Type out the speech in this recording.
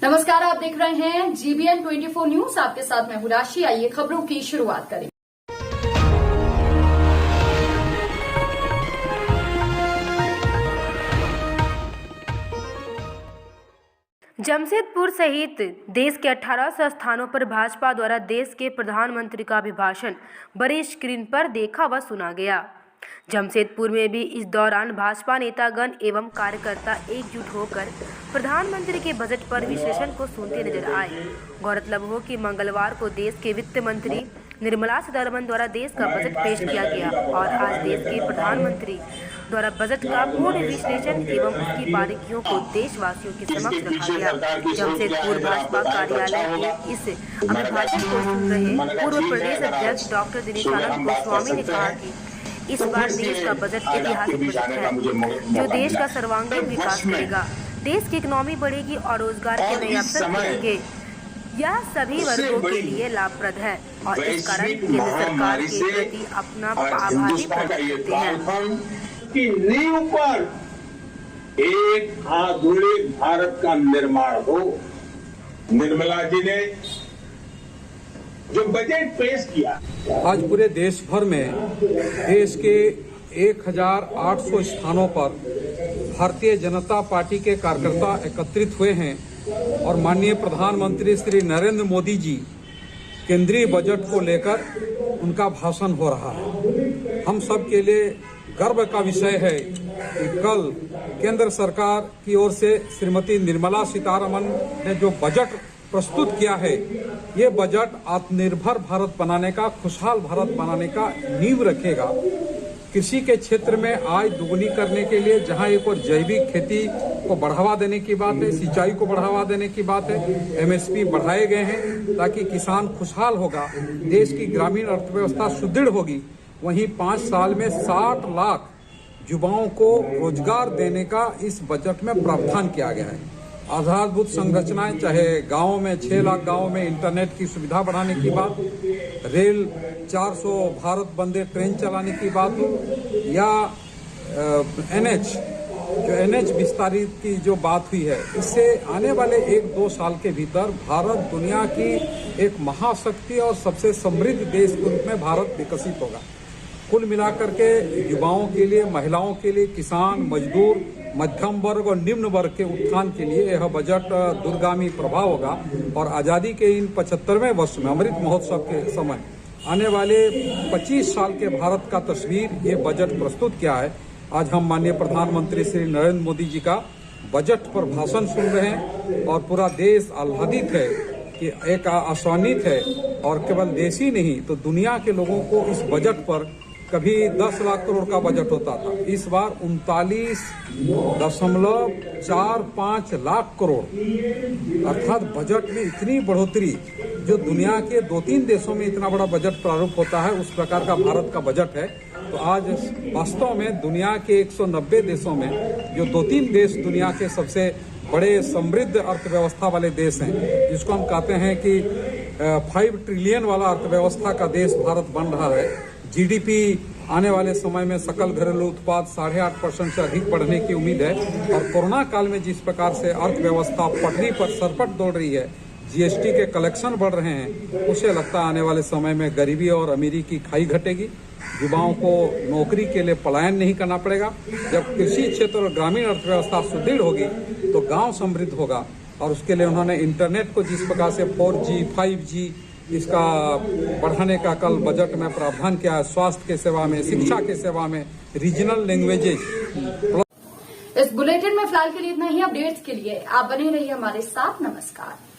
नमस्कार, आप देख रहे हैं GBN 24 न्यूज। आपके साथ मैं हूं राशि। आइए खबरों की शुरुआत करें। जमशेदपुर सहित देश के 1800 स्थानों पर भाजपा द्वारा देश के प्रधानमंत्री का अभिभाषण बड़ी स्क्रीन पर देखा व सुना गया। जमशेदपुर में भी इस दौरान भाजपा नेतागण एवं कार्यकर्ता एकजुट होकर प्रधानमंत्री के बजट पर विश्लेषण को सुनते नजर आए। गौरतलब हो कि मंगलवार को देश के वित्त मंत्री निर्मला सीतारमण द्वारा देश का बजट पेश किया गया और आज देश के प्रधानमंत्री द्वारा बजट का पूर्ण विश्लेषण एवं उसकी बारीकियों को देशवासियों के समक्ष रखा गया। जमशेदपुर भाजपा कार्यालय के इस अभिभाषण को सुन रहे पूर्व प्रदेश अध्यक्ष डॉक्टर दिनेशानंद गोस्वामी ने कहा कि इस बार देश का बजट ऐतिहासिक बजट है जो देश का सर्वांगीण विकास करेगा, देश की इकोनॉमी बढ़ेगी और रोजगार के नए अवसर खुलेंगे। यह सभी वर्गों के लिए लाभप्रद है और इस कारण केंद्र सरकार के प्रति अपना आभारी प्रकट करते हैं कि नींव पर एक आधुनिक भारत का निर्माण हो। निर्मला जी ने जो बजट पेश किया, आज पूरे देश भर में देश के 1800 स्थानों पर भारतीय जनता पार्टी के कार्यकर्ता एकत्रित हुए हैं और माननीय प्रधानमंत्री श्री नरेंद्र मोदी जी केंद्रीय बजट को लेकर उनका भाषण हो रहा है। हम सब के लिए गर्व का विषय है कि कल केंद्र सरकार की ओर से श्रीमती निर्मला सीतारमण ने जो बजट प्रस्तुत किया है, ये बजट आत्मनिर्भर भारत बनाने का, खुशहाल भारत बनाने का नींव रखेगा। कृषि के क्षेत्र में आय दुगुनी करने के लिए जहां एक और जैविक खेती को बढ़ावा देने की बात है, सिंचाई को बढ़ावा देने की बात है, MSP बढ़ाए गए हैं ताकि किसान खुशहाल होगा, देश की ग्रामीण अर्थव्यवस्था सुदृढ़ होगी। वहीं 5 साल में 60 लाख युवाओं को रोजगार देने का इस बजट में प्रावधान किया गया है। आधारभूत संरचनाएं, चाहे गांवों में 6 लाख गांवों में इंटरनेट की सुविधा बढ़ाने की बात, रेल 400 भारत वंदे ट्रेन चलाने की बात हो, या NH विस्तारित की जो बात हुई है, इससे आने वाले 1-2 साल के भीतर भारत दुनिया की एक महाशक्ति और सबसे समृद्ध देश के रूप में भारत विकसित होगा। कुल मिलाकर के युवाओं के लिए, महिलाओं के लिए, किसान, मजदूर, मध्यम वर्ग और निम्न वर्ग के उत्थान के लिए यह बजट दूरगामी प्रभाव होगा और आज़ादी के इन 75वें वर्ष में, अमृत महोत्सव के समय, आने वाले 25 साल के भारत का तस्वीर ये बजट प्रस्तुत किया है। आज हम माननीय प्रधानमंत्री श्री नरेंद्र मोदी जी का बजट पर भाषण सुन रहे हैं और पूरा देश आह्लादित है कि एक आशान्वित है और केवल देश ही नहीं तो दुनिया के लोगों को इस बजट पर, कभी 10 लाख करोड़ का बजट होता था, इस बार 39.45 लाख करोड़, अर्थात बजट में इतनी बढ़ोतरी जो दुनिया के 2-3 देशों में इतना बड़ा बजट प्रारूप होता है, उस प्रकार का भारत का बजट है। तो आज वास्तव में दुनिया के 190 देशों में जो 2-3 देश दुनिया के सबसे बड़े समृद्ध अर्थव्यवस्था वाले देश हैं, जिसको हम कहते हैं कि 5 ट्रिलियन वाला अर्थव्यवस्था का देश भारत बन रहा है। GDP आने वाले समय में सकल घरेलू उत्पाद 8.5% से अधिक बढ़ने की उम्मीद है और कोरोना काल में जिस प्रकार से अर्थव्यवस्था पटरी पर सरपट दौड़ रही है, GST के कलेक्शन बढ़ रहे हैं, उसे लगता है आने वाले समय में गरीबी और अमीरी की खाई घटेगी, युवाओं को नौकरी के लिए पलायन नहीं करना पड़ेगा। जब कृषि क्षेत्र और ग्रामीण अर्थव्यवस्था सुदृढ़ होगी तो गांव समृद्ध होगा और उसके लिए उन्होंने इंटरनेट को जिस प्रकार से 4G, 5G इसका बढ़ाने का कल बजट में प्रावधान किया है, स्वास्थ्य के सेवा में, शिक्षा के सेवा में, रीजनल लैंग्वेजेस। इस बुलेटिन में फिलहाल के लिए इतना ही। अपडेट्स के लिए आप बने रहिए हमारे साथ। नमस्कार।